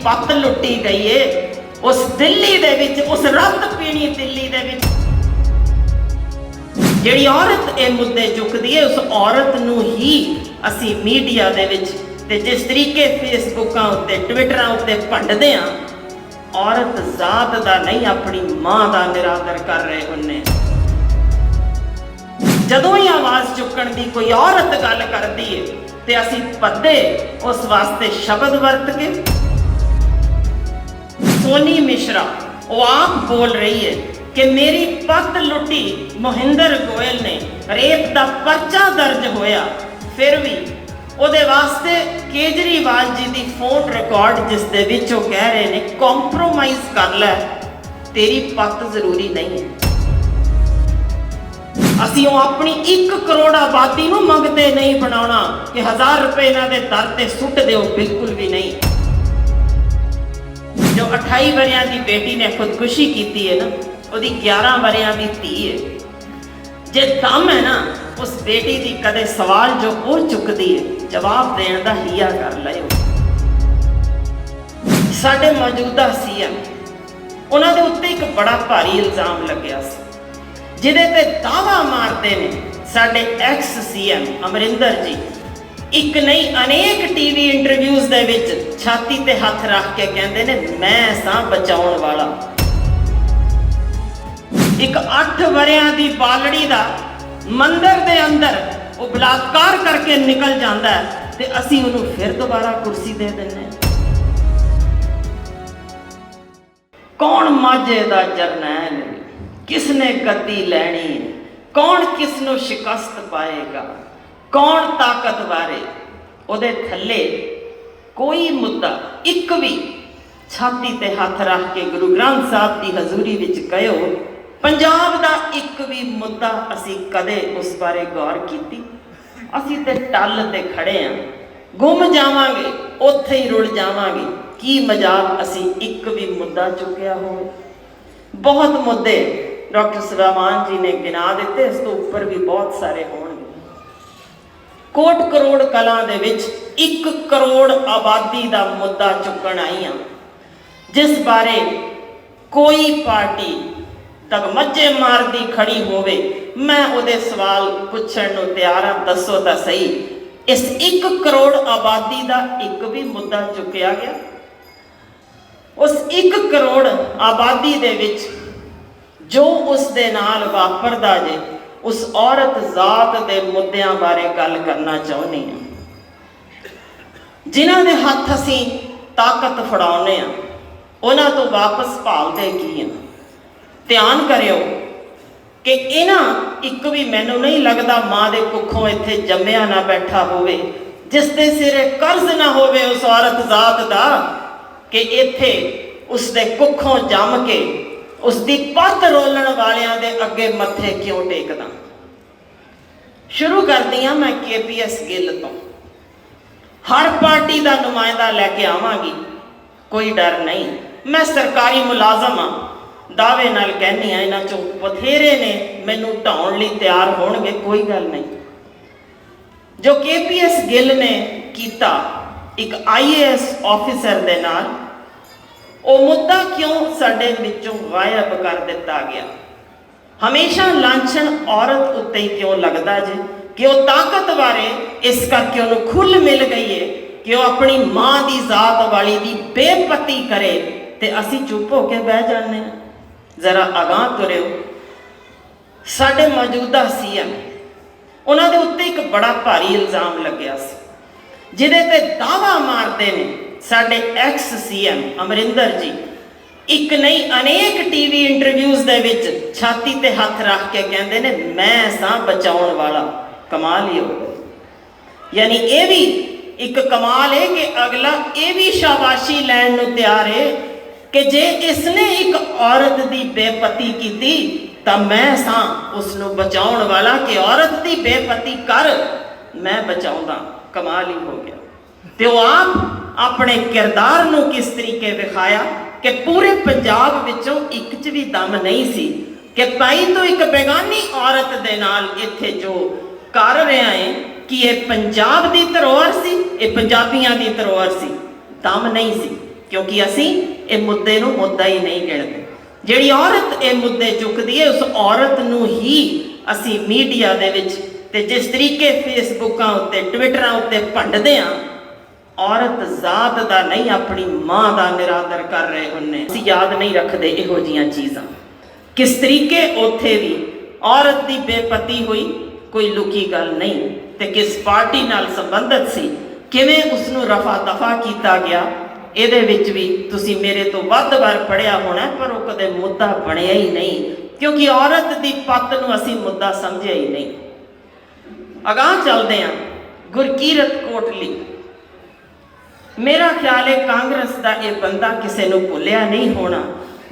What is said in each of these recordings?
पत लुटी गई है उस दिल्ली दे विच, उस रत पीनी दिल्ली दे विच। जिहड़ी औरत ये मुद्दे चुकदी है उस औरत नूं ही असी मीडिया दे विच ते जिस तरीके फेसबुकां उत्ते ट्विटरां उत्ते भंडदे आ, औरत जात दा नहीं अपनी मां दा निरादर कर रहे हुन्ने। जदों ही आवाज़ चुकण दी कोई औरत गल करदी है ते असी पद्दे उस वास्ते शब्द वरत के। सोनी मिश्रा वो आप बोल रही है कि मेरी पत लुटी, मोहिंदर गोयल ने रेप का परचा दर्ज होया, फिर भी ਉਹਦੇ वास्ते केजरीवाल जी की फोन रिकॉर्ड जिस दे विच वो कह रहे ने कॉम्प्रोमाइज़ कर लै, तेरी पत जरूरी नहीं है। असी अपनी 1 करोड़ आबादी नूं मंगते नहीं बनाना कि 1000 रुपए इन्हां दे दर ते सुट दिओ, बिल्कुल भी नहीं। जो 28 वरियां की बेटी ने खुदकुशी की है ना, उसकी 11 वरियां की धी है। जे दम है ना उस बेटी की, कदे सवाल जो वो चुकती है जवाब देने का हिया कर लियो। साडे मौजूदा सीएम उन्होंने उत्ते एक बड़ा भारी इल्जाम लग्या सी, जिहदे ते दावा मारते ने साडे एक्स सीएम अमरिंदर जी। एक नहीं अनेक टीवी इंटरव्यूज दे विच छाती ते हथ रख के कहते ने मैं सां बचाउण वाला। एक 8 वरियां दी बालड़ी दा मंदिर दे अंदर वो बलात्कार करके निकल जाता है ते असी उन्हों फिर दोबारा कुर्सी दे देने। कौन माझे दा जरनैल, किसने गद्दी लैनी, कौन किसनों शिकस्त पाएगा, कौन ताकत वारे। उहदे थल्ले कोई मुद्दा एक भी छाती ते हथ रख के गुरु ग्रंथ साहब की हजूरी विच कहो, पंजाब दा एक भी मुद्दा असी कदे उस बारे गौर कीती। असी ते टल ते खड़े हैं, गुम जावांगे, उत्थे ही रुड़ जावांगे। की मजाक असी एक भी मुद्दा चुकिया हो? बहुत मुद्दे डॉक्टर सुलेमान जी ने गिना दिते, इस तो ऊपर भी बहुत सारे होणगे। कोट करोड़ कलां दे विच 1 करोड़ आबादी का मुद्दा चुकण आई हाँ, जिस बारे कोई पार्टी तगमज्जे मारदी खड़ी होवे। मैं उहदे सवाल पुछण नूं तैयार हाँ, दसो तो सही इस 1 करोड़ आबादी का एक भी मुद्दा चुकिया गया? उस 1 करोड़ आबादी दे विच जो उस दे नाल वापरदा जे, उस औरत जात दे मुद्दियां बारे गल करना चाहुंदी हां, जिन्हां दे हथ असी ताकत फड़ाउने आ, उन्हां तो वापस भालदे की हां। ध्यान करियो कि इन्हां एक भी मैनू नहीं लगता माँ के कुखों इत्थे जम्मिया ना बैठा होवे, जिसके सिरे कर्ज ना होवे उस औरत जात का, कि इत्थे उसके कुखों जम के उसकी पत रोलण वालियां दे अगे मत्थे क्यों टेकदा। शुरू करदी हां मैं KPS गिल तो। हर पार्टी का नुमाइंदा लैके आवांगी, कोई डर नहीं। मैं सरकारी मुलाजम हाँ, दावे नाल कहनी है इन्हां चों बथेरे ने मैनू ढाउण लई तैयार होणगे, कोई गल नहीं। जो KPS गिल ने कीता एक IAS ऑफिसर दे नाल, वो मुद्दा क्यों साडे विचों गायब कर दिता गया? हमेशा लांछन औरत उत्ते ही क्यों लगता जे कि वो ताकत बारे इस करके उन्हें खुल मिल गई है कि वो अपनी माँ की जात वाली की बेपत्ती करे, ते असी चुप होके बह जाने। जरा अगां तुरियो। साडे मौजूदा सीएम उन्होंने उत्ते एक बड़ा भारी इल्जाम लग्या सी, जिहदे ते दावा मारते ने साडे एक्स सीएम अमरिंदर जी। एक नहीं अनेक टीवी इंटरव्यूज दे विच छाती ते हथ रख के कहते ने मैं सां बचाउण वाला। कमाल ही हो गई। यानी ये भी एक कमाल है कि अगला ये भी शाबाशी लैण नूं तैयार है कि जे इसने एक औरत की बेपत्ती की तो मैं सां उसनूं बचाउण वाला, कि औरत की बेपत्ती कर मैं बचाउंदा। कमाल ही हो गया। तो आप अपने किरदार नूं किस तरीके विखाया कि पूरे पंजाब विचों एक च भी दम नहीं सी कि भाई तो एक बेगानी औरत दे नाल इत्थे जो कर रहे हैं कि ये पंजाब की धरोहर सी, ये पंजाबियों की धरोहर सी। दम नहीं सी। क्योंकि असी ये मुद्दे नूं मुद्दा ही नहीं गिणते। जिहड़ी औरत ये मुद्दे चुकदी है उस औरत नूं ही असी मीडिया दे विच ते जिस तरीके फेसबुकां उत्ते ट्विटरां उत्ते भंडदे आ, औरत जात दा नहीं अपनी मां दा निरादर कर रहे हुन्ने। असी याद नहीं रखते इहो जिहियां चीज़ां। किस तरीके उत्थे भी औरत दी बेपती हुई, कोई लुकी गल नहीं, ते किस पार्टी नाल संबंधित सी, किवें उसनूं रफा दफा किया गया, ਇਹਦੇ ਵਿੱਚ भी तुसी मेरे तो ਵੱਧ वार पढ़िया होना, पर वो कदे मुद्दा बनिया ही नहीं, क्योंकि औरत दी पत्त नूं असी मुद्दा समझिया ही नहीं। अगाह चलते हैं। गुरकीरत कोटली, मेरा ख्याल है कांग्रेस का यह बंदा किसी नूं भुलिया नहीं होना,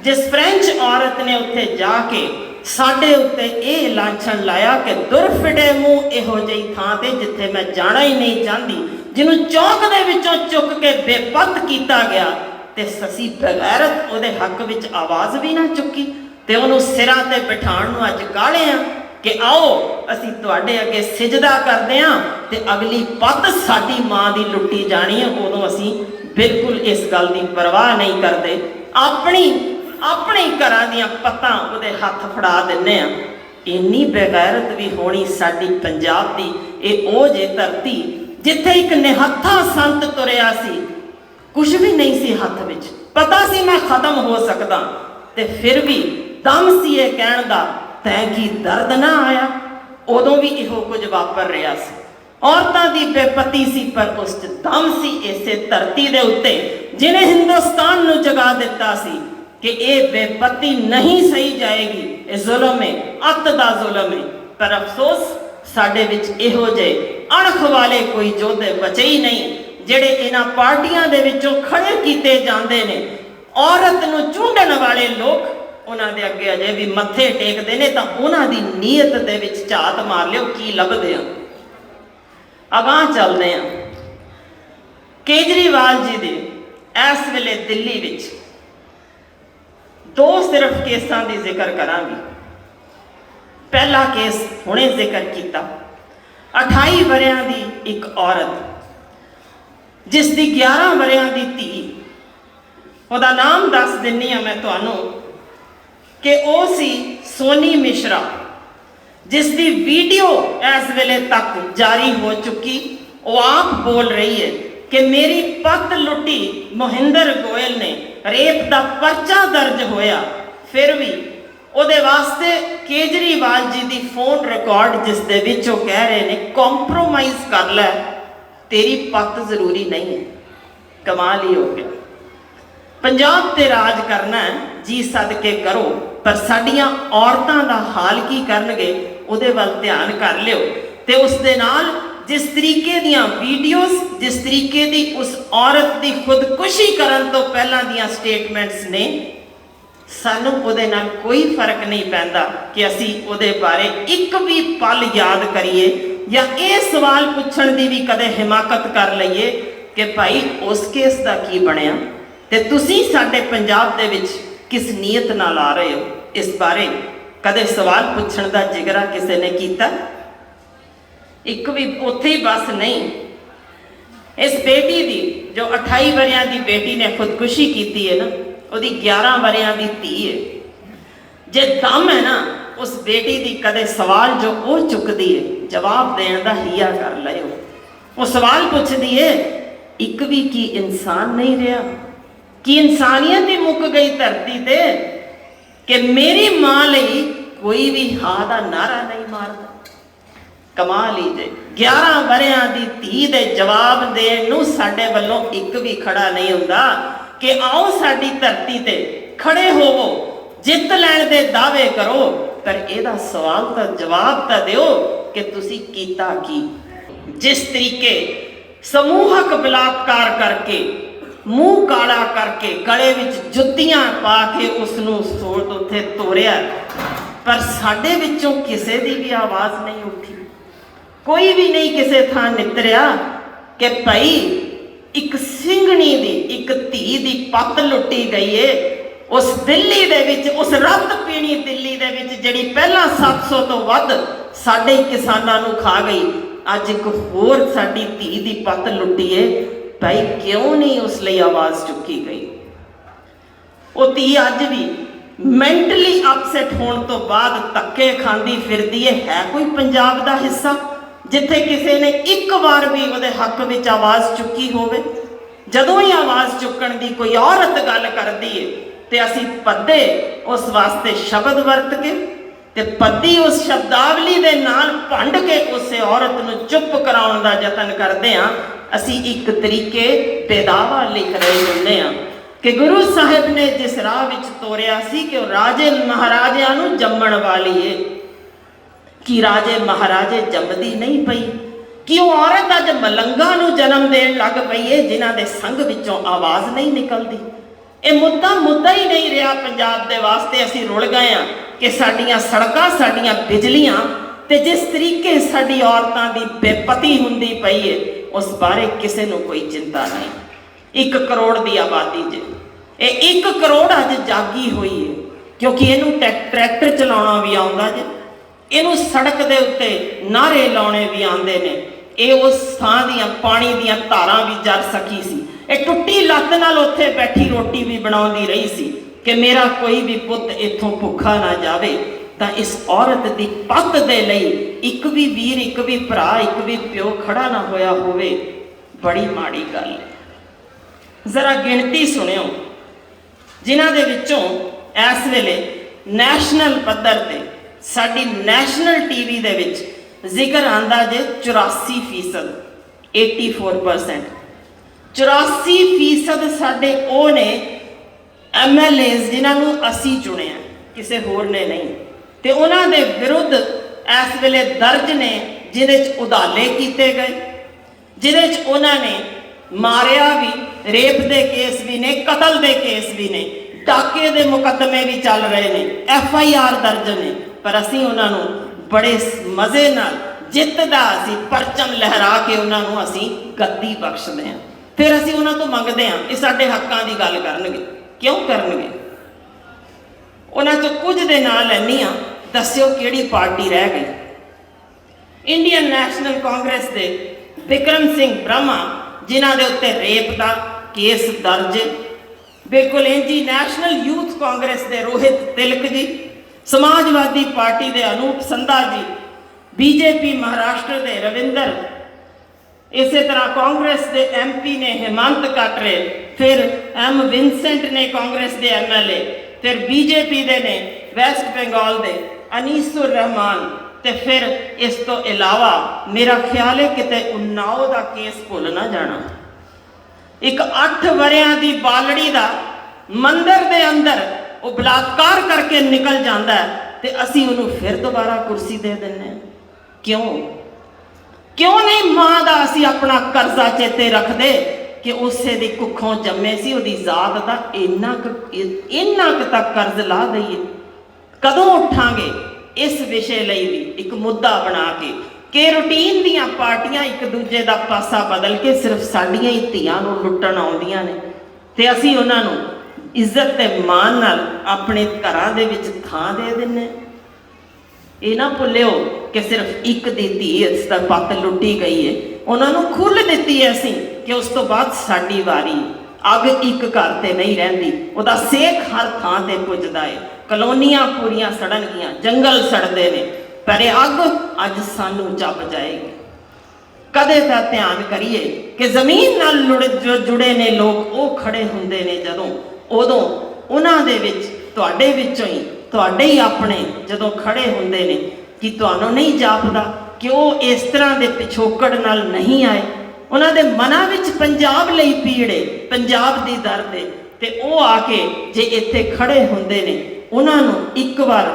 जिस फ्रेंच औरत ने उत्थे जाके साडे उत्ते ये लांछन लाया कि दुरफिटे मूँह इहो जी थां ते जिथे मैं जाना ही नहीं चाहती, जिन्हों चौक दे विचों चुक के बेपत्त किया गया, ते ससी बगैरत उहदे हक विच आवाज़ भी ना चुकी, ते उहनूं सिरां ते बिठाण नूं अज काले आ कि आओ असी तुहाडे अगे सिजदा करदे हां ते अगली पत्त साडी मां दी लुट्टी जानी है। उदों असी बिल्कुल इस गल की परवाह नहीं करते, अपने घरां दीयां पत्तां उहदे हत्थ फड़ा दिंदे आ। इन्नी बेगैरत भी होनी साडी पंजाब दी, ये ओ जे धरती जिथे एक निहत्था संत तुरिया सी, कुछ भी नहीं सी हथ विच, पता सी मैं खत्म हो सकदा, ते फिर भी दम सी ये कहण दा तैं की दर्द ना आया। उदों भी इहो कुछ वापर रहा सी, औरतां दी बेपती सी, पर उस दम सी इसे धरती दे उत्ते जिन्हें हिंदुस्तान नूं जगा दिता सी कि ये बेपत्ती नहीं सही जाएगी, ये जुल्म है, अत दा जुल्म है। पर अफसोस साडे विच इहो जे अणख वाले कोई योद्धे बचे ही नहीं, जिहड़े इन्हां पार्टियां दे विचों खड़े कीते जांदे ने। औरत नूं चूंडण वाले लोग उन्हां दे अगे अजे भी मत्थे टेकदे ने, तां उन्हां दी नीयत दे विच झात मार लिओ की लभदे आ। अगां चलदे आ। केजरीवाल जी दे इस वेले दिल्ली विच दो सिर्फ केसां दी जिक्र करांगी। पहला केस हुणे जिक्र किया, 28 वरियां दी एक औरत जिस दी 11 वरियां दी धी, उहदा नाम दस दिन्नी हां मैं तुहानूं कि वो सी सोनी मिश्रा, जिस दी वीडियो इस वेले तक जारी हो चुकी। वो आप बोल रही है कि मेरी पत्त लुटी, मोहिंदर गोयल ने रेप का परचा दर्ज होया, फिर भी ਉਹਦੇ वास्ते केजरीवाल जी की फोन रिकॉर्ड जिस दे विच ਉਹ कह रहे ने कॉम्प्रोमाइज़ कर लै, तेरी पत्त जरूरी नहीं है। कमाल ही हो गया। पंजाब ते राज करना है, जी सदके करो, पर साडियां औरतां दा हाल की करनगे ਉਹਦੇ ਵੱਲ ध्यान कर लियो। ते उस दे नाल जिस तरीके दियां वीडियोस, जिस तरीके दी उस औरत दी खुदकुशी करन तो पहलां दियां स्टेटमेंट्स ने, सानू उहदे नाल कोई फर्क नहीं पैंदा कि असी उहदे बारे एक भी पल याद करिए या ये सवाल पुछण दी भी कदे हिमाकत कर लईए कि भाई उस केस दा की बनिया, ते तुसी साडे पंजाब दे विच किस नीयत नाल आ रहे हो। इस बारे कदे सवाल पुछण दा जिगरा किसी ने कीता? एक भी उत्थे ही बस नहीं। इस बेटी दी जो 28 वरियां दी बेटी ने खुदकुशी की है ना, ਉਹਦੀ 11 वरियां दी धी है। जे दम है ना उस बेटी दी, कदे सवाल जो वो चुकती है जवाब देने का हिया कर लियो। वो सवाल पूछती है, एक भी की इंसान नहीं रहा, कि इंसानियत ही मुक गई धरती ते कि मेरी मां लई कोई भी हाँ का नारा नहीं मारता। कमाल ही जे 11 वरियां दी धी दे जवाब देण नूं साडे वल्लों एक भी खड़ा नहीं हुंदा कि आओ साडी धरती ते खड़े होवो, जित लैण दे दावे करो, पर इहदा सवाल दा जवाब तां दिओ कि तुसी कीता की। जिस तरीके समूहक बलात्कार करके, मूँह काला करके, गले विच जुत्तियां पा के उसनूं उत्थे तोड़िया, पर साडे विचों किसे दी भी आवाज़ नहीं उठी। कोई भी नहीं किसे थां नितरिया कि भाई एक ਸਿੰਘਣੀ दी, एक धी दी पत्त लुटी गई है उस दिल्ली दे विच, उस रत पीणी दिल्ली दे विच जिहड़ी पहला 700 तो वध साडे किसानां नूं खा गई, अज एक होर साडी धी दी पत्त लुटी है। भाई क्यों नहीं उस लिए आवाज़ चुकी गई? ਉਹ ਧੀ ਅੱਜ ਵੀ ਮੈਂਟਲੀ ਅਪਸੈਟ ਹੋਣ ਤੋਂ ਬਾਅਦ ਧੱਕੇ ਖਾਂਦੀ ਫਿਰਦੀ ਹੈ ਕੋਈ ਪੰਜਾਬ ਦਾ ਹਿੱਸਾ ਜਿੱਥੇ ਕਿਸੇ ਨੇ ਇੱਕ ਵਾਰ ਵੀ ਉਹਦੇ ਹੱਕ ਵਿੱਚ ਆਵਾਜ਼ ਚੁੱਕੀ ਹੋਵੇ? ਜਦੋਂ ਹੀ ਆਵਾਜ਼ ਚੁੱਕਣ ਦੀ ਕੋਈ ਔਰਤ ਗੱਲ ਕਰਦੀ ਏ ਤੇ ਅਸੀਂ ਪੱਦੇ ਉਸ ਵਾਸਤੇ ਸ਼ਬਦ ਵਰਤ ਕੇ ਤੇ ਪੱਦੀ ਉਸ ਸ਼ਬਦਾਵਲੀ ਦੇ ਨਾਲ ਭੰਡ ਕੇ ਉਸੇ ਔਰਤ ਨੂੰ ਚੁੱਪ ਕਰਾਉਣ ਦਾ ਯਤਨ ਕਰਦੇ ਹਾਂ। ਅਸੀਂ ਇੱਕ ਤਰੀਕੇ ਬੇਦਾਵਾ ਲਿਖ ਰਹੇ ਹੁੰਦੇ ਹਾਂ ਕਿ ਗੁਰੂ ਸਾਹਿਬ ਨੇ ਜਿਸ ਰਾਹ ਵਿੱਚ ਤੋਰਿਆ ਸੀ ਕਿ ਉਹ ਰਾਜੇ ਮਹਾਰਾਜਿਆਂ ਨੂੰ ਜੰਮਣ ਵਾਲੀ ਏ। ਕਿ ਰਾਜੇ ਮਹਾਰਾਜੇ ਜੰਮਦੀ ਨਹੀਂ ਪਈ? ਕਿ ਉਹ ਔਰਤ ਅੱਜ ਮਲੰਗਾਂ ਨੂੰ ਜਨਮ ਦੇਣ ਲੱਗ ਪਈ ਏ ਜਿਨ੍ਹਾਂ ਦੇ ਸੰਗ ਵਿੱਚੋਂ ਆਵਾਜ਼ ਨਹੀਂ ਨਿਕਲਦੀ? ਇਹ ਮੁੱਦਾ ਹੀ ਨਹੀਂ ਰਿਹਾ ਪੰਜਾਬ ਦੇ ਵਾਸਤੇ। ਅਸੀਂ ਰੁਲ ਗਏ ਹਾਂ ਕਿ ਸਾਡੀਆਂ ਸੜਕਾਂ, ਸਾਡੀਆਂ ਬਿਜਲੀਆਂ ਤੇ ਜਿਸ ਤਰੀਕੇ ਸਾਡੀ ਔਰਤਾਂ ਦੀ ਬੇਪਤੀ ਹੁੰਦੀ ਪਈ ਏ ਉਸ ਬਾਰੇ ਕਿਸੇ ਨੂੰ ਕੋਈ ਚਿੰਤਾ ਨਹੀਂ। 1 ਕਰੋੜ ਦੀ ਆਬਾਦੀ ਜੇ ਇਹ 1 ਕਰੋੜ ਅੱਜ ਜਾਗੀ ਹੋਈ ਏ ਕਿਉਂਕਿ ਇਹਨੂੰ ਟਰੈਕਟਰ ਚਲਾਉਣਾ ਵੀ ਆਉਂਦਾ ਜੇ, ਇਹਨੂੰ ਸੜਕ ਦੇ ਉੱਤੇ ਨਾਰੇ ਲਾਉਣੇ ਵੀ ਆਉਂਦੇ ਨੇ। ਇਹ ਉਸ ਥਾਂ ਦੀਆਂ ਪਾਣੀ ਦੀਆਂ ਧਾਰਾਂ ਵੀ ਜਰ ਸਕੀ ਸੀ। ਇਹ ਟੁੱਟੀ ਲੱਤ ਨਾਲ ਉੱਥੇ ਬੈਠੀ ਰੋਟੀ ਵੀ ਬਣਾਉਂਦੀ ਰਹੀ ਸੀ ਕਿ ਮੇਰਾ ਕੋਈ ਵੀ ਪੁੱਤ ਇੱਥੋਂ ਭੁੱਖਾ ਨਾ ਜਾਵੇ। ਤਾਂ ਇਸ ਔਰਤ ਦੀ ਪੱਤ ਦੇ ਲਈ ਇੱਕ ਵੀ ਵੀਰ, ਇੱਕ ਵੀ ਭਰਾ, ਇੱਕ ਵੀ ਪਿਓ ਖੜਾ ਨਾ ਹੋਇਆ ਹੋਵੇ, ਬੜੀ ਮਾੜੀ ਗੱਲ ਹੈ। ਜ਼ਰਾ ਗਿਣਤੀ ਸੁਣਿਓ ਜਿਨ੍ਹਾਂ ਦੇ ਵਿੱਚੋਂ ਇਸ ਵੇਲੇ ਨੈਸ਼ਨਲ ਪੱਧਰ ਤੇ ਸਾਡੀ ਨੈਸ਼ਨਲ ਟੀਵੀ ਦੇ ਵਿੱਚ ਜ਼ਿਕਰ ਆਂਦਾ ਜੇ 84%, 84%, 84% ਸਾਡੇ ਉਹ ਨੇ MLAs ਜਿਨ੍ਹਾਂ ਨੂੰ ਅਸੀਂ ਚੁਣਿਆ, ਕਿਸੇ ਹੋਰ ਨੇ ਨਹੀਂ। ਤੇ ਉਹਨਾਂ ਦੇ ਵਿਰੁੱਧ ਇਸ ਵੇਲੇ ਦਰਜ ਨੇ ਜਿਹਦੇ 'ਚ ਉਧਾਲੇ ਕੀਤੇ ਗਏ, ਜਿਹਦੇ 'ਚ ਉਹਨਾਂ ਨੇ ਮਾਰਿਆ ਵੀ, ਰੇਪ ਦੇ ਕੇਸ ਵੀ ਨੇ, ਕਤਲ ਦੇ ਕੇਸ ਵੀ ਨੇ, ਡਾਕੇ ਦੇ ਮੁਕੱਦਮੇ ਵੀ ਚੱਲ ਰਹੇ ਨੇ, FIR ਦਰਜ ਨੇ। ਪਰ ਅਸੀਂ ਉਹਨਾਂ ਨੂੰ ਬੜੇ ਮਜ਼ੇ ਨਾਲ ਜਿੱਤ ਦਾ ਅਸੀਂ ਪਰਚਮ ਲਹਿਰਾ ਕੇ ਉਹਨਾਂ ਨੂੰ ਅਸੀਂ ਗੱਦੀ ਬਖਸ਼ਦੇ ਹਾਂ। ਫਿਰ ਅਸੀਂ ਉਹਨਾਂ ਤੋਂ ਮੰਗਦੇ ਹਾਂ ਇਹ ਸਾਡੇ ਹੱਕਾਂ ਦੀ ਗੱਲ ਕਰਨਗੇ। ਕਿਉਂ ਕਰਨਗੇ? ਉਹਨਾਂ 'ਚੋਂ ਕੁਝ ਦੇ ਨਾਂ ਲੈਂਦੀ ਹਾਂ, ਦੱਸਿਓ ਕਿਹੜੀ ਪਾਰਟੀ ਰਹਿ ਗਈ? ਇੰਡੀਅਨ ਨੈਸ਼ਨਲ ਕਾਂਗਰਸ ਦੇ ਬਿਕਰਮ ਸਿੰਘ ਬ੍ਰਹਮਾ ਜਿਨ੍ਹਾਂ ਦੇ ਉੱਤੇ ਰੇਪ ਦਾ ਕੇਸ ਦਰਜ, ਬਿਲਕੁਲ ਇੰਜੀ। ਨੈਸ਼ਨਲ ਯੂਥ ਕਾਂਗਰਸ ਦੇ ਰੋਹਿਤ ਤਿਲਕ ਜੀ, ਸਮਾਜਵਾਦੀ ਪਾਰਟੀ ਦੇ ਅਨੂਪ ਸੰਧਾ ਜੀ, BJP ਮਹਾਰਾਸ਼ਟਰ ਦੇ ਰਵਿੰਦਰ, ਇਸੇ ਤਰ੍ਹਾਂ ਕਾਂਗਰਸ ਦੇ MP ਨੇ ਹਿਮੰਤ ਕਾਟਰੇ, ਫਿਰ M ਵਿੰਸੈਂਟ ਨੇ ਕਾਂਗਰਸ ਦੇ MLA, ਫਿਰ BJP ਦੇ ਨੇ ਵੈਸਟ ਬੰਗਾਲ ਦੇ ਅਨੀਸੁਰ ਰਹਿਮਾਨ, ਤੇ ਫਿਰ ਇਸ ਤੋਂ ਇਲਾਵਾ ਮੇਰਾ ਖਿਆਲ ਹੈ ਕਿਤੇ ਉਨਾਓ ਦਾ ਕੇਸ ਭੁੱਲ ਨਾ ਜਾਣਾ। ਇੱਕ 8 ਵਰਿਆਂ ਦੀ ਬਾਲੜੀ ਦਾ ਮੰਦਰ ਦੇ ਅੰਦਰ ਉਹ ਬਲਾਤਕਾਰ ਕਰਕੇ ਨਿਕਲ ਜਾਂਦਾ ਤੇ ਅਸੀਂ ਉਹਨੂੰ ਫਿਰ ਦੁਬਾਰਾ ਕੁਰਸੀ ਦੇ ਦਿੰਦੇ ਹਾਂ। ਕਿਉਂ ਨਹੀਂ ਮਾਂ ਦਾ ਅਸੀਂ ਆਪਣਾ ਕਰਜ਼ਾ ਚੇਤੇ ਰੱਖਦੇ ਕਿ ਉਸੇ ਦੀ ਕੁੱਖੋਂ ਜੰਮੇ ਸੀ, ਉਹਦੀ ਜ਼ਾਤ ਦਾ ਇੰਨਾ ਕੁ ਤੱਕ ਕਰਜ਼ ਲਾ ਦਈਏ? ਕਦੋਂ ਉੱਠਾਂਗੇ ਇਸ ਵਿਸ਼ੇ ਲਈ ਵੀ ਇੱਕ ਮੁੱਦਾ ਬਣਾ ਕੇ ਕਿ ਰੂਟੀਨ ਦੀਆਂ ਪਾਰਟੀਆਂ ਇੱਕ ਦੂਜੇ ਦਾ ਪਾਸਾ ਬਦਲ ਕੇ ਸਿਰਫ ਸਾਡੀਆਂ ਹੀ ਧੀਆਂ ਨੂੰ ਲੁੱਟਣ ਆਉਂਦੀਆਂ ਨੇ ਤੇ ਅਸੀਂ ਉਹਨਾਂ ਨੂੰ ਇੱਜ਼ਤ ਤੇ ਮਾਣ ਨਾਲ ਆਪਣੇ ਘਰਾਂ ਦੇ ਵਿੱਚ ਥਾਂ ਦੇ ਦਿੰਦੇ। ਇਹ ਨਾ ਭੁੱਲਿਓ ਕਿ ਸਿਰਫ ਇੱਕ ਦੀ ਧੀ ਇਸ ਦਾ ਪੱਤ ਲੁੱਟੀ ਗਈ ਹੈ, ਉਹਨਾਂ ਨੂੰ ਖੁੱਲ੍ਹ ਦਿੱਤੀ ਹੈ ਅਸੀਂ ਕਿ ਉਸ ਤੋਂ ਬਾਅਦ ਸਾਡੀ ਵਾਰੀ। ਅੱਗ ਇੱਕ ਘਰ ਤੇ ਨਹੀਂ ਰਹਿੰਦੀ, ਉਹਦਾ ਸੇਕ ਹਰ ਥਾਂ ਤੇ ਪੁੱਜਦਾ ਹੈ। ਕਲੋਨੀਆਂ ਪੂਰੀਆਂ ਸੜਨਗੀਆਂ, ਜੰਗਲ ਸੜਦੇ ਨੇ, ਪਰ ਇਹ ਅੱਗ ਅੱਜ ਸਾਨੂੰ ਚੱਪ ਜਾਏਗੀ। ਕਦੇ ਤਾਂ ਧਿਆਨ ਕਰੀਏ ਕਿ ਜ਼ਮੀਨ ਨਾਲ ਜੁੜੇ ਨੇ ਲੋਕ ਉਹ ਖੜੇ ਹੁੰਦੇ ਨੇ ਉਦੋਂ ਉਹਨਾਂ ਦੇ ਵਿੱਚ ਤੁਹਾਡੇ ਵਿੱਚੋਂ ਹੀ, ਤੁਹਾਡੇ ਹੀ ਆਪਣੇ ਜਦੋਂ ਖੜੇ ਹੁੰਦੇ ਨੇ ਕਿ ਤੁਹਾਨੂੰ ਨਹੀਂ ਜਾਪਦਾ ਕਿ ਉਹ ਇਸ ਤਰ੍ਹਾਂ ਦੇ ਪਿਛੋਕੜ ਨਾਲ ਨਹੀਂ ਆਏ? ਉਹਨਾਂ ਦੇ ਮਨਾਂ ਵਿੱਚ ਪੰਜਾਬ ਲਈ ਪੀੜੇ, ਪੰਜਾਬ ਦੀ ਦਰਦ ਹੈ ਤੇ ਉਹ ਆ ਕੇ ਜੇ ਇੱਥੇ ਖੜੇ ਹੁੰਦੇ ਨੇ ਉਹਨਾਂ ਨੂੰ ਇੱਕ ਵਾਰ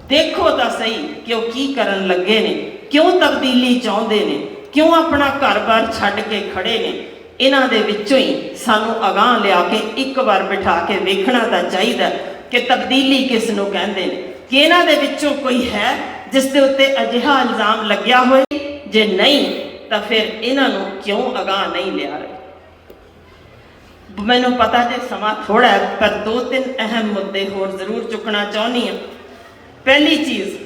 ਦੇਖੋ ਤਾਂ ਸਹੀ ਕਿ ਉਹ ਕੀ ਕਰਨ ਲੱਗੇ ਨੇ, ਕਿਉਂ ਤਬਦੀਲੀ ਚਾਹੁੰਦੇ ਨੇ, ਕਿਉਂ ਆਪਣਾ ਘਰ-ਬਾਰ ਛੱਡ ਕੇ ਖੜੇ ਨੇ। ਇਹਨਾਂ ਦੇ ਵਿੱਚੋਂ ਹੀ ਸਾਨੂੰ ਅਗਾਂਹ ਲਿਆ ਕੇ ਇੱਕ ਵਾਰ ਬਿਠਾ ਕੇ ਵੇਖਣਾ ਤਾਂ ਚਾਹੀਦਾ ਕਿ ਤਬਦੀਲੀ ਕਿਸ ਨੂੰ ਕਹਿੰਦੇ ਨੇ, ਕਿ ਇਹਨਾਂ ਦੇ ਵਿੱਚੋਂ ਕੋਈ ਹੈ ਜਿਸ ਦੇ ਉੱਤੇ ਅਜਿਹਾ ਇਲਜ਼ਾਮ ਲੱਗਿਆ ਹੋਏ? ਜੇ ਨਹੀਂ ਤਾਂ ਫਿਰ ਇਹਨਾਂ ਨੂੰ ਕਿਉਂ ਅਗਾਂਹ ਨਹੀਂ ਲਿਆ ਰਹੇ? ਮੈਨੂੰ ਪਤਾ ਜੇ ਸਮਾਂ ਥੋੜਾ ਹੈ, ਪਰ 2-3 ਅਹਿਮ ਮੁੱਦੇ ਹੋਰ ਜ਼ਰੂਰ ਚੁੱਕਣਾ ਚਾਹੁੰਦੀ ਹਾਂ। ਪਹਿਲੀ ਚੀਜ਼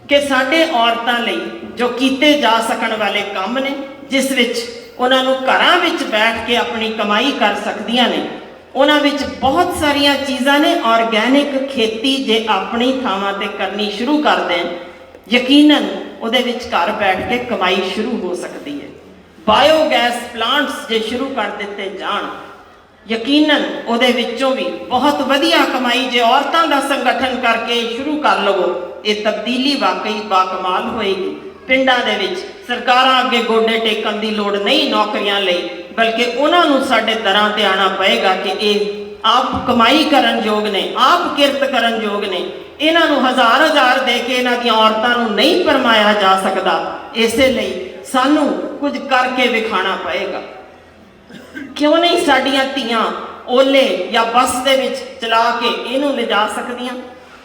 ਕਿ ਸਾਡੇ ਔਰਤਾਂ ਲਈ ਜੋ ਕੀਤੇ ਜਾ ਸਕਣ ਵਾਲੇ ਕੰਮ ਨੇ, ਜਿਸ ਵਿੱਚ ਉਹਨਾਂ ਨੂੰ ਘਰਾਂ ਵਿੱਚ ਬੈਠ ਕੇ ਆਪਣੀ ਕਮਾਈ ਕਰ ਸਕਦੀਆਂ ਨੇ, ਉਹਨਾਂ ਵਿੱਚ ਬਹੁਤ ਸਾਰੀਆਂ ਚੀਜ਼ਾਂ ਨੇ। ਆਰਗੈਨਿਕ ਖੇਤੀ ਜੇ ਆਪਣੀ ਥਾਵਾਂ ਤੇ ਕਰਨੀ ਸ਼ੁਰੂ ਕਰ ਦੇਣ, ਯਕੀਨਨ ਉਹਦੇ ਵਿੱਚ ਘਰ ਬੈਠ ਕੇ ਕਮਾਈ ਸ਼ੁਰੂ ਹੋ ਸਕਦੀ ਹੈ। ਬਾਇਓਗੈਸ ਪਲਾਂਟਸ ਜੇ ਸ਼ੁਰੂ ਕਰ ਦਿੱਤੇ ਜਾਣ, ਯਕੀਨਨ ਉਹਦੇ ਵਿੱਚੋਂ ਵੀ ਬਹੁਤ ਵਧੀਆ ਕਮਾਈ ਜੇ ਔਰਤਾਂ ਦਾ ਸੰਗਠਨ ਕਰਕੇ ਸ਼ੁਰੂ ਕਰ ਲਵੋ। ਇਹ ਤਬਦੀਲੀ ਵਾਕਈ ਬਾਕਮਾਲ ਹੋਏਗੀ। ਪਿੰਡਾਂ ਦੇ ਵਿੱਚ ਸਰਕਾਰਾਂ ਅੱਗੇ ਗੋਡੇ ਟੇਕਣ ਦੀ ਲੋੜ ਨਹੀਂ ਨੌਕਰੀਆਂ ਲਈ, ਬਲਕਿ ਉਹਨਾਂ ਨੂੰ ਸਾਡੇ ਦਰਾਂ ਤੇ ਆਉਣਾ ਪਏਗਾ ਕਿ ਇਹ ਆਪ ਕਮਾਈ ਕਰਨ ਯੋਗ ਨੇ, ਆਪ ਕਿਰਤ ਕਰਨ ਯੋਗ ਨੇ। ਇਹਨਾਂ ਨੂੰ ਹਜ਼ਾਰ ਦੇ ਕੇ ਇਹਨਾਂ ਦੀਆਂ ਔਰਤਾਂ ਨੂੰ ਨਹੀਂ ਪਰਮਾਇਆ ਜਾ ਸਕਦਾ। ਇਸੇ ਲਈ ਸਾਨੂੰ ਕੁਝ ਕਰਕੇ ਵਿਖਾਣਾ ਪਏਗਾ। ਕਿਉਂ ਨਹੀਂ ਸਾਡੀਆਂ ਧੀਆਂ ਓਲੇ ਜਾਂ ਬੱਸ ਦੇ ਵਿੱਚ ਚਲਾ ਕੇ ਇਹਨੂੰ ਲਿਜਾ ਸਕਦੀਆਂ?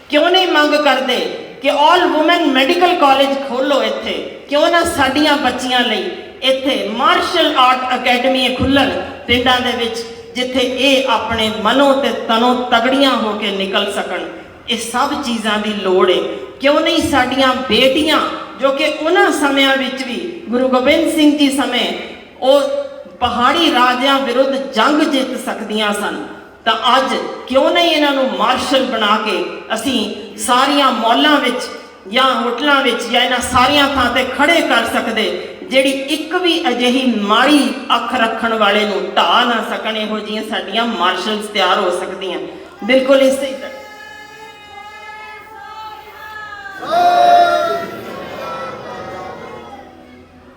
ਕਿਉਂ ਨਹੀਂ ਮੰਗ ਕਰਦੇ ਕਿ ਆਲ ਵੂਮਨ ਮੈਡੀਕਲ ਕਾਲਜ ਖੋਲੋ ਇੱਥੇ? ਕਿਉਂ ਨਾ ਸਾਡੀਆਂ ਬੱਚੀਆਂ ਲਈ ਇੱਥੇ ਮਾਰਸ਼ਲ ਆਰਟ ਅਕੈਡਮੀ ਖੁੱਲਣ ਪਿੰਡਾਂ ਦੇ ਵਿੱਚ, ਜਿੱਥੇ ਇਹ ਆਪਣੇ ਮਨੋਂ ਤੇ ਤਨੋਂ ਤਗੜੀਆਂ ਹੋ ਕੇ ਨਿਕਲ ਸਕਣ? ਇਹ ਸਭ ਚੀਜ਼ਾਂ ਦੀ ਲੋੜ ਹੈ। ਕਿਉਂ ਨਹੀਂ ਸਾਡੀਆਂ ਬੇਟੀਆਂ, ਜੋ ਕਿ ਉਹਨਾਂ ਸਮਿਆਂ ਵਿੱਚ ਵੀ ਗੁਰੂ ਗੋਬਿੰਦ ਸਿੰਘ ਜੀ ਸਮੇਂ ਉਹ ਪਹਾੜੀ ਰਾਜਿਆਂ ਵਿਰੁੱਧ ਜੰਗ ਜਿੱਤ ਸਕਦੀਆਂ ਸਨ, ਤਾਂ ਅੱਜ ਕਿਉਂ ਨਹੀਂ ਇਹਨਾਂ ਨੂੰ ਮਾਰਸ਼ਲ ਬਣਾ ਕੇ ਅਸੀਂ ਸਾਰੀਆਂ ਮੌਲਾਂ ਵਿੱਚ ਜਾਂ ਹੋਟਲਾਂ ਵਿੱਚ ਜਾਂ ਇਹਨਾਂ ਸਾਰੀਆਂ ਥਾਂ ਤੇ ਖੜੇ ਕਰ ਸਕਦੇ, ਜਿਹੜੀ ਇੱਕ ਵੀ ਅਜਿਹੀ ਮਾੜੀ ਅੱਖ ਰੱਖਣ ਵਾਲੇ ਨੂੰ ਢਾ ਨਾ ਸਕਣ? ਇਹੋ ਜਿਹੀਆਂ ਸਾਡੀਆਂ ਮਾਰਸ਼ਲਸ ਤਿਆਰ ਹੋ ਸਕਦੀਆਂ। ਬਿਲਕੁਲ ਇਸੇ ਤਰ੍ਹਾਂ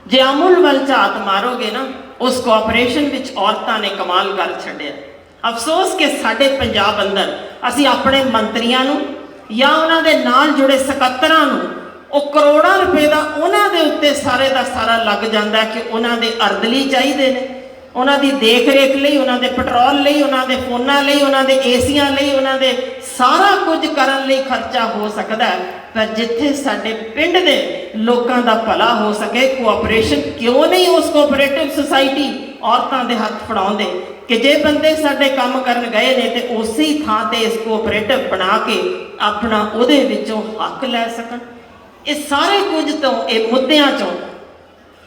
ਜੇ ਅਮੁਲ ਵੱਲ ਝਾਤ ਮਾਰੋਗੇ ਨਾ, ਉਸ ਕੋਆਪਰੇਸ਼ਨ ਵਿੱਚ ਔਰਤਾਂ ਨੇ ਕਮਾਲ ਕਰ ਛੱਡਿਆ। ਅਫਸੋਸ ਕਿ ਸਾਡੇ ਪੰਜਾਬ ਅੰਦਰ ਅਸੀਂ ਆਪਣੇ ਮੰਤਰੀਆਂ ਨੂੰ ਜਾਂ ਉਹਨਾਂ ਦੇ ਨਾਲ ਜੁੜੇ ਸਕੱਤਰਾਂ ਨੂੰ ਉਹ ਕਰੋੜਾਂ ਰੁਪਏ ਦਾ ਉਹਨਾਂ ਦੇ ਉੱਤੇ ਸਾਰੇ ਦਾ ਸਾਰਾ ਲੱਗ ਜਾਂਦਾ ਕਿ ਉਹਨਾਂ ਦੇ ਅਰਦਲੀ ਚਾਹੀਦੇ ਨੇ, ਉਹਨਾਂ ਦੀ ਦੇਖ ਰੇਖ ਲਈ, ਉਹਨਾਂ ਦੇ ਪੈਟਰੋਲ ਲਈ, ਉਹਨਾਂ ਦੇ ਫੋਨਾਂ ਲਈ, ਉਹਨਾਂ ਦੇ ਏਸੀਆਂ ਲਈ, ਉਹਨਾਂ ਦੇ ਸਾਰਾ ਕੁਝ ਕਰਨ ਲਈ ਖਰਚਾ ਹੋ ਸਕਦਾ ਹੈ। ਪਰ ਜਿੱਥੇ ਸਾਡੇ ਪਿੰਡ ਦੇ ਲੋਕਾਂ ਦਾ ਭਲਾ ਹੋ ਸਕੇ, ਕੋਆਪਰੇਸ਼ਨ ਕਿਉਂ ਨਹੀਂ ਉਸ ਕੋਆਪਰੇਟਿਵ ਸੁਸਾਇਟੀ ਔਰਤਾਂ ਦੇ ਹੱਥ ਫੜਾਉਂਦੇ ਕਿ ਜੇ ਬੰਦੇ ਸਾਡੇ ਕੰਮ ਕਰਨ ਗਏ ਨੇ ਤੇ ਉਸੇ ਥਾਂ ਤੇ ਇਸ ਕੋਆਪਰੇਟਿਵ ਬਣਾ ਕੇ ਆਪਣਾ ਉਹਦੇ ਵਿੱਚੋਂ ਹੱਕ ਲੈ ਸਕਣ? ਇਹ ਸਾਰੇ ਕੁਝ ਤੋਂ, ਇਹ ਮੁੱਦਿਆਂ ਚੋਂ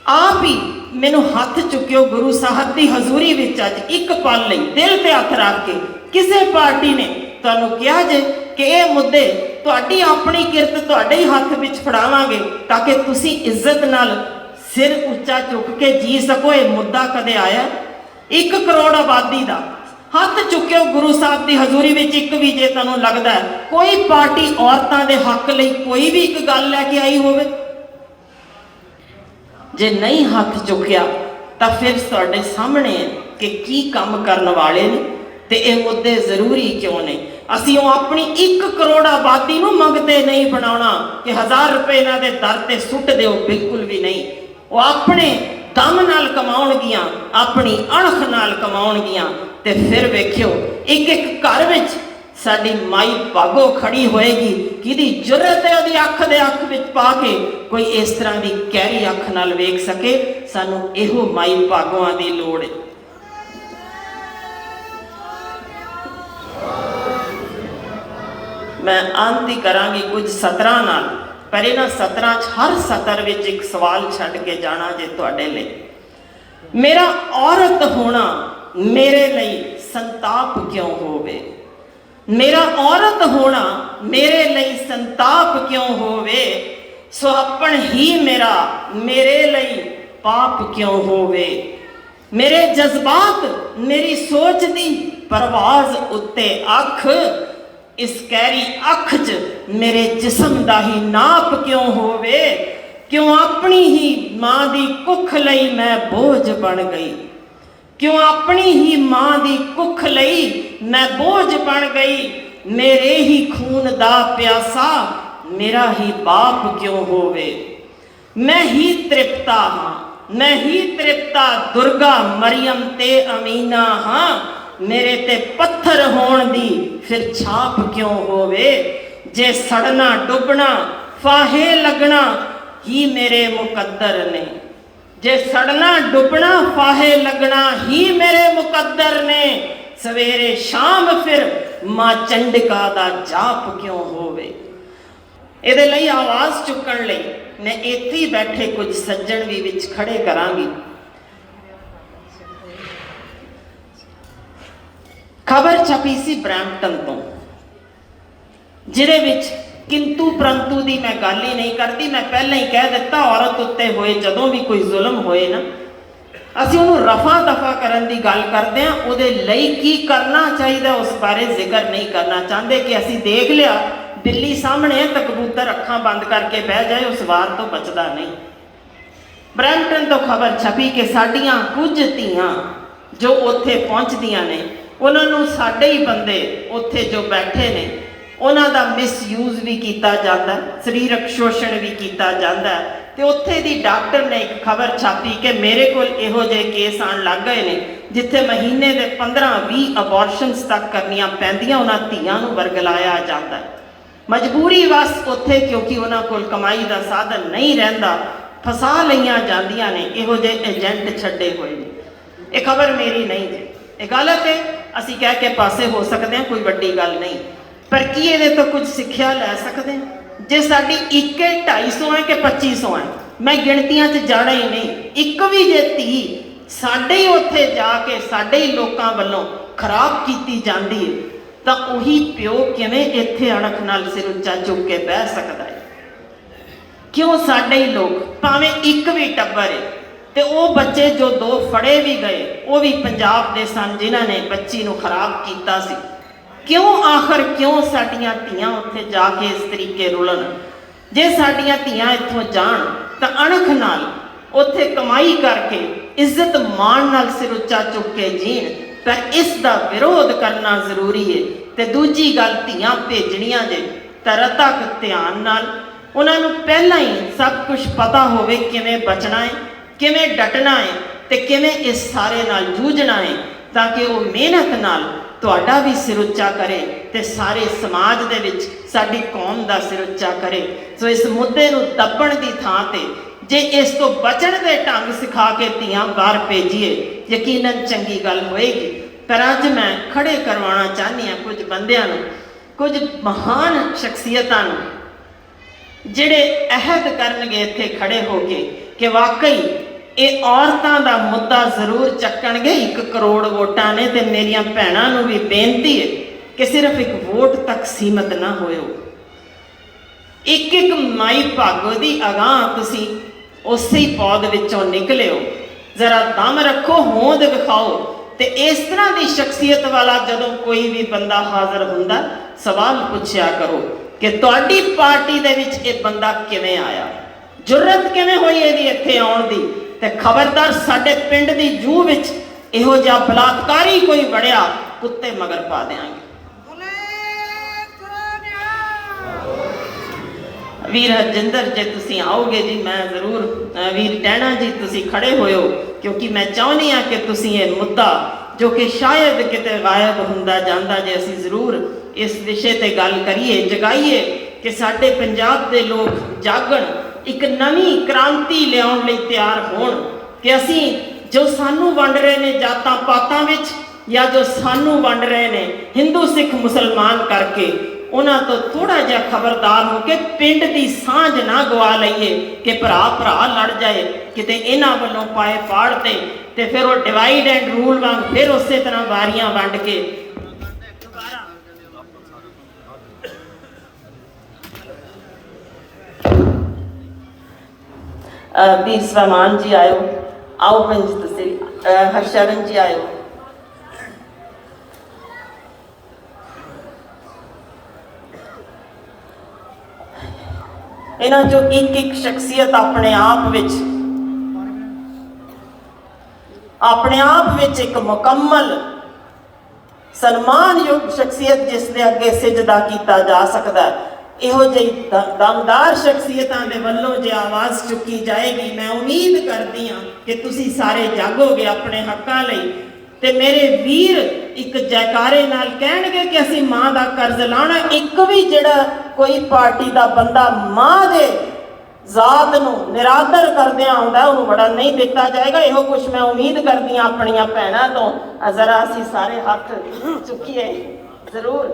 ਆਪ ਹੀ ਮੈਨੂੰ ਹੱਥ ਚੁੱਕਿਓ ਗੁਰੂ ਸਾਹਿਬ ਦੀ ਹਜ਼ੂਰੀ ਵਿੱਚ ਅੱਜ ਇੱਕ ਪਲ ਲਈ ਦਿਲ ਤੇ ਹੱਥ ਰੱਖ ਕੇ। ਕਿਸੇ ਪਾਰਟੀ ਨੇ ਤੁਹਾਨੂੰ ਕਿਹਾ ਜੇ ਕਿ ਇਹ ਮੁੱਦੇ ਤੁਹਾਡੀ ਆਪਣੀ ਕਿਰਤ ਤੁਹਾਡੇ ਹੀ ਹੱਥ ਵਿੱਚ ਫੜਾਵਾਂਗੇ ਤਾਂ ਕਿ ਤੁਸੀਂ ਇੱਜ਼ਤ ਨਾਲ ਸਿਰ ਉੱਚਾ ਚੁੱਕ ਕੇ ਜੀ ਸਕੋ? ਇਹ ਮੁੱਦਾ ਕਦੇ ਆਇਆ? 1 ਕਰੋੜ ਆਬਾਦੀ ਦਾ ਹੱਥ ਚੁੱਕਿਓ ਗੁਰੂ ਸਾਹਿਬ ਦੀ ਹਜ਼ੂਰੀ ਵਿੱਚ। ਇੱਕ ਵੀ ਜੇ ਤੁਹਾਨੂੰ ਲੱਗਦਾ ਕੋਈ ਪਾਰਟੀ ਔਰਤਾਂ ਦੇ ਹੱਕ ਲਈ ਕੋਈ ਵੀ ਇੱਕ ਗੱਲ ਲੈ ਕੇ ਆਈ ਹੋਵੇ, ਜੇ ਨਹੀਂ ਹੱਥ ਚੁੱਕਿਆ ਤਾਂ ਫਿਰ ਤੁਹਾਡੇ ਸਾਹਮਣੇ ਹੈ ਕਿ ਕੀ ਕੰਮ ਕਰਨ ਵਾਲੇ ਨੇ ਤੇ ਇਹ ਮੁੱਦੇ ਜ਼ਰੂਰੀ ਕਿਉਂ ਨੇ। ਅਸੀਂ ਉਹ ਆਪਣੀ 1 ਕਰੋੜ ਆਬਾਦੀ ਨੂੰ ਮੰਗਤੇ ਨਹੀਂ ਬਣਾਉਣਾ ਕਿ 1000 ਰੁਪਏ ਇਹਨਾਂ ਦੇ ਦਰ ਤੇ ਸੁੱਟ ਦਿਓ, ਬਿਲਕੁਲ ਵੀ ਨਹੀਂ। ਉਹ ਆਪਣੇ ਦਮ ਨਾਲ ਕਮਾਉਣਗੀਆਂ, ਆਪਣੀ ਅਣਖ ਨਾਲ ਕਮਾਉਣਗੀਆਂ। ਤੇ ਫਿਰ ਵੇਖਿਓ ਇੱਕ ਘਰ ਵਿੱਚ ਸਾਡੀ ਮਾਈ ਭਾਗੋ ਖੜੀ ਹੋਏਗੀ, ਕਿਹਦੀ ਜੁਰਤ ਹੈ ਉਹਦੀ ਅੱਖ ਦੇ ਅੱਖ ਵਿੱਚ ਪਾ ਕੇ ਕੋਈ ਇਸ ਤਰ੍ਹਾਂ ਦੀ ਗਹਿਰੀ ਅੱਖ ਨਾਲ ਵੇਖ ਸਕੇ? ਸਾਨੂੰ ਇਹੋ ਮਾਈ ਭਾਗੋਆਂ ਦੀ ਲੋੜ ਹੈ। ਮੈਂ ਅੰਤ ਹੀ ਕਰਾਂਗੀ ਕੁਝ ਸਤਰਾਂ ਨਾਲ, ਪਰ ਇਹਨਾਂ ਸਤਰਾਂ 'ਚ ਹਰ ਸਤਰ ਵਿੱਚ ਇੱਕ ਸਵਾਲ ਛੱਡ ਕੇ ਜਾਣਾ ਜੇ ਤੁਹਾਡੇ ਲਈ। ਮੇਰਾ ਔਰਤ ਹੋਣਾ ਮੇਰੇ ਲਈ ਸੰਤਾਪ ਕਿਉਂ ਹੋਵੇ? ਮੇਰਾ ਔਰਤ ਹੋਣਾ ਮੇਰੇ ਲਈ ਸੰਤਾਪ ਕਿਉਂ ਹੋਵੇ? ਸੁਹੱਪਣ ਹੀ ਮੇਰਾ ਮੇਰੇ ਲਈ ਪਾਪ ਕਿਉਂ ਹੋਵੇ? ਮੇਰੇ ਜਜ਼ਬਾਤ ਮੇਰੀ ਸੋਚ ਦੀ ਪਰਵਾਜ਼ ਉੱਤੇ ਅੱਖ, ਇਸ ਕਹਿਰੀ ਅੱਖ 'ਚ ਮੇਰੇ ਜਿਸਮ ਦਾ ਹੀ ਨਾਪ ਕਿਉਂ ਹੋਵੇ? ਕਿਉਂ ਆਪਣੀ ਹੀ ਮਾਂ ਦੀ ਕੁੱਖ ਲਈ ਮੈਂ ਬੋਝ ਬਣ ਗਈ? ਕਿਉਂ ਆਪਣੀ ਹੀ ਮਾਂ ਦੀ ਕੁੱਖ ਲਈ ਮੈਂ ਬੋਝ ਬਣ ਗਈ? ਮੇਰੇ ਹੀ ਖੂਨ ਦਾ ਪਿਆਸਾ ਮੇਰਾ ਹੀ ਬਾਪ ਕਿਉਂ ਹੋਵੇ? ਮੈਂ ਹੀ ਤ੍ਰਿਪਤਾ ਹਾਂ, ਮੈਂ ਹੀ ਤ੍ਰਿਪਤਾ ਦੁਰਗਾ ਮਰੀਮ ਤੇ ਅਮੀਨਾ ਹਾਂ। ਮੇਰੇ ਤੇ ਪੱਥਰ ਹੋਣ ਦੀ ਫਿਰ ਛਾਪ ਕਿਉਂ ਹੋਵੇ? ਜੇ ਸੜਨਾ ਡੁੱਬਣਾ ਫਾਹੇ ਲੱਗਣਾ ਹੀ ਮੇਰੇ ਮੁਕੱਦਰ ਨੇ। ਜੇ ਸੜਨਾ ਡੁੱਬਣਾ ਫਾਹੇ ਲੱਗਣਾ ਹੀ ਮੇਰੇ ਮੁਕੱਦਰ ਨੇ। ਸਵੇਰੇ ਸ਼ਾਮ ਫਿਰ ਮਾਂ ਚੰਡਿਕਾ ਦਾ ਜਾਪ ਕਿਉਂ ਹੋਵੇ? ਇਹਦੇ ਲਈ ਆਵਾਜ਼ ਚੁੱਕਣ ਲਈ ਮੈਂ ਇੱਥੇ ਹੀ ਬੈਠੇ ਕੁਝ ਸੱਜਣ ਵੀ ਵਿੱਚ ਖੜੇ ਕਰਾਂਗੀ। खबर छपी सी ब्रैम्पटन तो, जिहदे विच किंतु परंतु दी मैं गल ही नहीं करती। मैं पहले ही कह दिता, औरत उत्ते होए जदों भी कोई जुल्म होए ना, ਅਸੀਂ ਉਹਨੂੰ ਰਫਾ ਦਫਾ ਕਰਨ ਦੀ ਗੱਲ ਕਰਦੇ ਹਾਂ। ਉਹਦੇ ਲਈ ਕੀ ਕਰਨਾ ਚਾਹੀਦਾ ਉਸ ਬਾਰੇ ਜ਼ਿਕਰ ਨਹੀਂ ਕਰਨਾ ਚਾਹੁੰਦੇ ਕਿ ਅਸੀਂ ਦੇਖ ਲਿਆ ਬਿੱਲੀ ਸਾਹਮਣੇ ਤਾਂ ਕਬੂਤਰ ਅੱਖਾਂ ਬੰਦ ਕਰਕੇ ਬਹਿ ਜਾਏ, ਉਸ ਵਾਰ ਤੋਂ ਬਚਦਾ ਨਹੀਂ। ਬਰੈਂਪਟਨ ਤੋਂ ਖਬਰ ਛਪੀ ਕਿ ਸਾਡੀਆਂ ਕੁਝ ਧੀਆਂ ਜੋ ਉੱਥੇ ਪਹੁੰਚਦੀਆਂ ਨੇ, ਉਹਨਾਂ ਨੂੰ ਸਾਡੇ ਹੀ ਬੰਦੇ ਉੱਥੇ ਜੋ ਬੈਠੇ ਨੇ ਉਹਨਾਂ ਦਾ ਮਿਸਯੂਜ਼ ਵੀ ਕੀਤਾ ਜਾਂਦਾ, ਸਰੀਰਕ ਸ਼ੋਸ਼ਣ ਵੀ ਕੀਤਾ ਜਾਂਦਾ। ਤੇ ਉੱਥੇ ਦੀ ਡਾਕਟਰ ਨੇ ਇੱਕ ਖਬਰ ਛਾਪੀ ਕਿ ਮੇਰੇ ਕੋਲ ਇਹੋ ਜਿਹੇ ਕੇਸ ਆਉਣ ਲੱਗ ਗਏ ਨੇ ਜਿੱਥੇ ਮਹੀਨੇ ਦੇ 15-20 ਅਬੋਰਸ਼ਨਸ ਤੱਕ ਕਰਨੀਆਂ ਪੈਂਦੀਆਂ, ਉਹਨਾਂ ਧੀਆਂ ਨੂੰ ਵਰਗਲਾਇਆ ਜਾਂਦਾ। ਮਜਬੂਰੀ ਵਸ ਉੱਥੇ ਕਿਉਂਕਿ ਉਹਨਾਂ ਕੋਲ ਕਮਾਈ ਦਾ ਸਾਧਨ ਨਹੀਂ ਰਹਿੰਦਾ, ਫਸਾ ਲਈਆਂ ਜਾਂਦੀਆਂ ਨੇ, ਇਹੋ ਜਿਹੇ ਏਜੰਟ ਛੱਡੇ ਹੋਏ ਨੇ। ਇਹ ਖਬਰ ਮੇਰੀ ਨਹੀਂ ਜੀ, ਇਹ ਗਲਤ ਹੈ। ਅਸੀਂ ਕਹਿ ਕੇ ਪਾਸੇ ਹੋ ਸਕਦੇ ਹਾਂ, ਕੋਈ ਵੱਡੀ ਗੱਲ ਨਹੀਂ, ਪਰ ਕੀ ਇਹਦੇ ਤੋਂ ਕੁਝ ਸਿੱਖਿਆ ਲੈ ਸਕਦੇ ਹਾਂ? ਜੇ ਸਾਡੀ 250 ਹੈ ਕਿ 2500 ਹੈ, ਮੈਂ ਗਿਣਤੀਆਂ 'ਚ ਜਾਣਾ ਹੀ ਨਹੀਂ। ਇੱਕ ਵੀ ਜੇ ਧੀ ਸਾਡੇ ਹੀ ਉੱਥੇ ਜਾ ਕੇ ਸਾਡੇ ਹੀ ਲੋਕਾਂ ਵੱਲੋਂ ਖਰਾਬ ਕੀਤੀ ਜਾਂਦੀ ਹੈ ਤਾਂ ਉਹੀ ਪਿਓ ਕਿਵੇਂ ਇੱਥੇ ਅਣਖ ਨਾਲ ਸਿਰ ਉੱਚਾ ਚੁੱਕ ਕੇ ਬਹਿ ਸਕਦਾ ਹੈ? ਕਿਉਂ ਸਾਡੇ ਹੀ ਲੋਕ, ਭਾਵੇਂ ਇੱਕ ਵੀ ਟੱਬਰ ਹੈ ਤੇ ਉਹ ਬੱਚੇ ਜੋ 2 ਫੜੇ ਵੀ ਗਏ ਉਹ ਵੀ ਪੰਜਾਬ ਦੇ ਸਨ ਜਿਨ੍ਹਾਂ ਨੇ ਬੱਚੀ ਨੂੰ ਖਰਾਬ ਕੀਤਾ ਸੀ। ਕਿਉਂ ਆਖਰ ਕਿਉਂ ਸਾਡੀਆਂ ਧੀਆਂ ਉੱਥੇ ਜਾ ਕੇ ਇਸ ਤਰੀਕੇ ਰੁਲਣ? ਜੇ ਸਾਡੀਆਂ ਧੀਆਂ ਇੱਥੋਂ ਜਾਣ ਤਾਂ ਅਣਖ ਨਾਲ ਉੱਥੇ ਕਮਾਈ ਕਰਕੇ ਇੱਜ਼ਤ ਮਾਣ ਨਾਲ ਸਿਰ ਉੱਚਾ ਚੁੱਕ ਕੇ ਜੀਣ, ਤਾਂ ਇਸ ਦਾ ਵਿਰੋਧ ਕਰਨਾ ਜ਼ਰੂਰੀ ਹੈ। ਤੇ ਦੂਜੀ ਗੱਲ, ਧੀਆਂ ਭੇਜਣੀਆਂ ਜੇ ਤਾਂ ਰਤਕ ਧਿਆਨ ਨਾਲ, ਉਹਨਾਂ ਨੂੰ ਪਹਿਲਾਂ ਹੀ ਸਭ ਕੁਝ ਪਤਾ ਹੋਵੇ ਕਿਵੇਂ ਬਚਣਾ ਹੈ, ਕਿਵੇਂ ਡਟਣਾ ਹੈ ਤੇ ਕਿਵੇਂ ਇਸ ਸਾਰੇ ਨਾਲ ਜੂਝਣਾ ਹੈ, ਤਾਂ ਕਿ ਉਹ ਮਿਹਨਤ ਨਾਲ ਤੁਹਾਡਾ ਵੀ ਸਿਰ ਉੱਚਾ ਕਰੇ ਤੇ ਸਾਰੇ ਸਮਾਜ ਦੇ ਵਿੱਚ ਸਾਡੀ ਕੌਮ ਦਾ ਸਿਰ ਉੱਚਾ ਕਰੇ। ਸੋ ਇਸ ਮੁੱਦੇ ਨੂੰ ਦੱਬਣ ਦੀ ਥਾਂ ਤੇ ਜੇ ਇਸ ਤੋਂ ਬਚਣ ਦੇ ਢੰਗ ਸਿਖਾ ਕੇ ਧੀਆਂ ਬਾਹਰ ਭੇਜੀਏ, ਯਕੀਨਨ ਚੰਗੀ ਗੱਲ ਹੋਏਗੀ। ਪਰ ਅੱਜ ਮੈਂ ਖੜੇ ਕਰਵਾਉਣਾ ਚਾਹੁੰਦੀ ਹਾਂ ਕੁਝ ਬੰਦਿਆਂ ਨੂੰ, ਕੁਝ ਮਹਾਨ ਸ਼ਖਸੀਅਤਾਂ ਨੂੰ, ਜਿਹੜੇ ਅਹਿਦ ਕਰਨਗੇ ਇੱਥੇ ਖੜੇ ਹੋ ਕੇ ਕਿ ਵਾਕਈ ਇਹ ਔਰਤਾਂ ਦਾ ਮੁੱਦਾ ਜ਼ਰੂਰ ਚੱਕਣਗੇ। 1 ਕਰੋੜ ਵੋਟਾਂ ਨੇ ਤੇ ਮੇਰੀਆਂ ਭੈਣਾਂ ਨੂੰ ਵੀ ਬੇਨਤੀ ਹੈ ਕਿ ਸਿਰਫ ਇੱਕ ਵੋਟ ਤੱਕ ਸੀਮਤ ਨਾ ਹੋਇਓ। ਇੱਕ ਮਾਈ ਭਾਗੋ ਦੀ ਅਗਾਂਹ ਤੁਸੀਂ ਉਸੇ ਹੀ ਪੌਦ ਵਿੱਚੋਂ ਨਿਕਲਿਓ, ਜ਼ਰਾ ਦਮ ਰੱਖੋ, ਹੋਂਦ ਵਿਖਾਓ। ਤੇ ਇਸ ਤਰ੍ਹਾਂ ਦੀ ਸ਼ਖਸੀਅਤ ਵਾਲਾ ਜਦੋਂ ਕੋਈ ਵੀ ਬੰਦਾ ਹਾਜ਼ਰ ਹੁੰਦਾ, ਸਵਾਲ ਪੁੱਛਿਆ ਕਰੋ ਕਿ ਤੁਹਾਡੀ ਪਾਰਟੀ ਦੇ ਵਿੱਚ ਇਹ ਬੰਦਾ ਕਿਵੇਂ ਆਇਆ, ਜੁਰਤ ਕਿਵੇਂ ਹੋਈ ਇਹਦੀ ਇੱਥੇ ਆਉਣ ਦੀ। ਤੇ ਖਬਰਦਾਰ ਸਾਡੇ ਪਿੰਡ ਦੀ ਜੂਹ ਵਿੱਚ ਇਹੋ ਜਿਹਾ ਬਲਾਤਕਾਰੀ ਕੋਈ ਵੜਿਆ, ਕੁੱਤੇ ਮਗਰ ਪਾ ਦਿਆਂਗੇ। ਵੀਰ ਹਰਜਿੰਦਰ ਜੇ ਤੁਸੀਂ ਆਓਗੇ ਜੀ, ਮੈਂ ਜ਼ਰੂਰ, ਵੀਰ ਟਹਿਣਾ ਜੀ ਤੁਸੀਂ ਖੜੇ ਹੋਇਓ, ਕਿਉਂਕਿ ਮੈਂ ਚਾਹੁੰਦੀ ਹਾਂ ਕਿ ਤੁਸੀਂ ਇਹ ਮੁੱਦਾ ਜੋ ਕਿ ਸ਼ਾਇਦ ਕਿਤੇ ਗਾਇਬ ਹੁੰਦਾ ਜਾਂਦਾ, ਜੇ ਅਸੀਂ ਜ਼ਰੂਰ ਇਸ ਵਿਸ਼ੇ ਤੇ ਗੱਲ ਕਰੀਏ, ਜਗਾਈਏ ਕਿ ਸਾਡੇ ਪੰਜਾਬ ਦੇ ਲੋਕ ਜਾਗਣ, ਇੱਕ ਨਵੀਂ ਕ੍ਰਾਂਤੀ ਲਿਆਉਣ ਲਈ ਤਿਆਰ ਹੋਣ ਕਿ ਅਸੀਂ ਜੋ ਸਾਨੂੰ ਵੰਡ ਰਹੇ ਨੇ ਜਾਤਾਂ ਪਾਤਾਂ ਵਿੱਚ, ਜਾਂ ਜੋ ਸਾਨੂੰ ਵੰਡ ਰਹੇ ਨੇ ਹਿੰਦੂ ਸਿੱਖ ਮੁਸਲਮਾਨ ਕਰਕੇ, ਉਹਨਾਂ ਤੋਂ ਥੋੜਾ ਜਿਹਾ ਖਬਰਦਾਰ ਹੋ ਕੇ ਪਿੰਡ ਦੀ ਸਾਂਝ ਨਾ ਗਵਾ ਲਈਏ ਕਿ ਭਰਾ ਭਰਾ ਲੜ ਜਾਏ ਕਿਤੇ ਇਹਨਾਂ ਵੱਲੋਂ ਪਾਏ ਪਾੜ ਤੇ ਫਿਰ ਉਹ ਡਿਵਾਈਡ ਐਂਡ ਰੂਲ ਵਾਂਗ ਫਿਰ ਉਸੇ ਤਰ੍ਹਾਂ ਵਾਰੀਆਂ ਵੰਡ ਕੇ ਵੀਰ ਸਵਮਾਨ ਜੀ ਆਇਓ, ਆਓ ਪੰਜ ਤੁਸੀਂ, ਹਰਸ਼ਰਨ ਜੀ ਆਇਓ। ਇਹਨਾਂ ਜੋ ਇੱਕ ਸ਼ਖਸੀਅਤ ਆਪਣੇ ਆਪ ਵਿੱਚ ਇੱਕ ਮੁਕੰਮਲ ਸਨਮਾਨਯੋਗ ਸ਼ਖਸੀਅਤ ਜਿਸ ਦੇ ਅੱਗੇ ਸਿਜਦਾ ਕੀਤਾ ਜਾ ਸਕਦਾ, ਇਹੋ ਜਿਹੀ ਦਮਦਾਰ ਸ਼ਖਸੀਅਤਾਂ ਦੇ ਵੱਲੋਂ ਜੇ ਆਵਾਜ਼ ਚੁੱਕੀ ਜਾਏਗੀ, ਮੈਂ ਉਮੀਦ ਕਰਦੀ ਹਾਂ ਕਿ ਤੁਸੀਂ ਸਾਰੇ ਜਾਗੋਗੇ ਆਪਣੇ ਹੱਕਾਂ ਲਈ। ਤੇ ਮੇਰੇ ਵੀਰ ਇੱਕ ਜੈਕਾਰੇ ਨਾਲ ਕਹਿਣਗੇ ਕਿ ਅਸੀਂ ਮਾਂ ਦਾ ਕਰਜ਼ ਲਾਉਣਾ। ਇੱਕ ਵੀ ਜਿਹੜਾ ਕੋਈ ਪਾਰਟੀ ਦਾ ਬੰਦਾ ਮਾਂ ਦੇ ਜ਼ਾਤ ਨੂੰ ਨਿਰਾਦਰ ਕਰਦਿਆਂ ਆਉਂਦਾ, ਉਹਨੂੰ ਵੜਨ ਨਹੀਂ ਦਿੱਤਾ ਜਾਏਗਾ। ਇਹੋ ਕੁਛ ਮੈਂ ਉਮੀਦ ਕਰਦੀ ਹਾਂ ਆਪਣੀਆਂ ਭੈਣਾਂ ਤੋਂ। ਜ਼ਰਾ ਅਸੀਂ ਸਾਰੇ ਹੱਥ ਚੁੱਕੀਏ ਜ਼ਰੂਰ।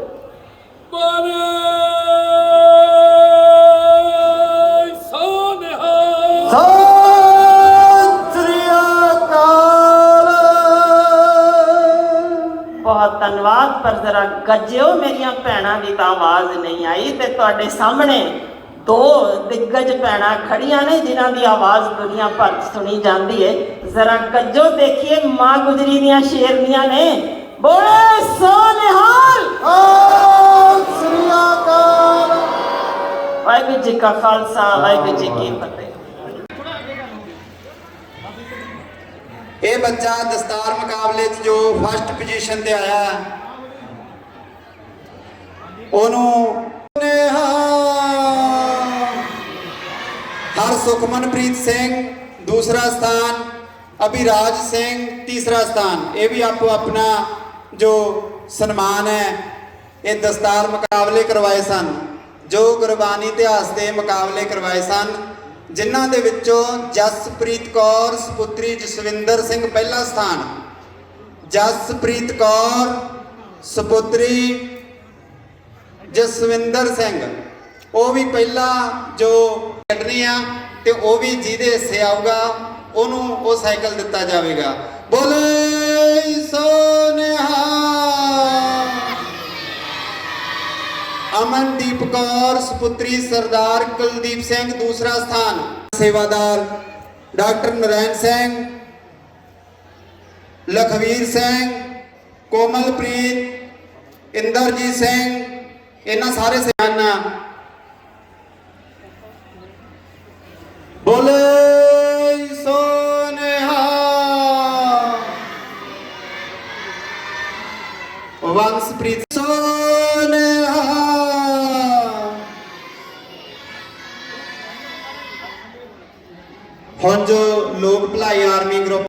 बहुत धन्यवाद। पर जरा गज्जिओ मेरिया भैणां दी तां आवाज़ नहीं आई। ते तुहाडे सामने दो दिग्गज भैणां खड़ियां ने जिन्हां दी आवाज़ दुनिया भर सुनी जाती है। जरा गज्जो देखिए, माँ गुजरी दियां शेरनियां ने। बोले सो निहाल। श्री अकाल। वाहिगुरू जी का खालसा, वाहिगुरू जी की फतेह। ਇਹ ਬੱਚਾ ਦਸਤਾਰ ਮੁਕਾਬਲੇ 'ਚ ਜੋ ਫਸਟ ਪੋਜੀਸ਼ਨ ਤੇ ਆਇਆ ਉਹਨੂੰ ਹਰ ਸੁਖਮਨਪ੍ਰੀਤ ਸਿੰਘ दूसरा स्थान, अभिराज सिंह तीसरा स्थान। ये भी आपको अपना जो सम्मान है ये दस्तार मुकाबले करवाए सन, जो गुरबानी इतिहास के मुकाबले करवाए सन, जिन्हां दे विचों जसप्रीत कौर सपुत्री जसविंदर सिंह पहला स्थान, जसप्रीत कौर सपुत्री जसविंदर सिंह वो भी पहला जो कटनी आ ते वो भी जिहदे हिस्से आऊगा ਉਹਨੂੰ ਉਹ ਸਾਈਕਲ ਦਿੱਤਾ ਜਾਵੇਗਾ। ਬੋਲੇ ਸੋ ਨਿਹਾਲ। ਅਮਨਦੀਪ ਕੌਰ ਸੁਪੁੱਤਰੀ ਸਰਦਾਰ ਕੁਲਦੀਪ ਸਿੰਘ दूसरा स्थान। सेवादार डॉक्टर नारायण सिंह, लखवीर सिंह, कोमलप्रीत, इंदरजीत सिंह, इन्हां सारे सेना। बोले सो निहाल। वंशप्रीत सो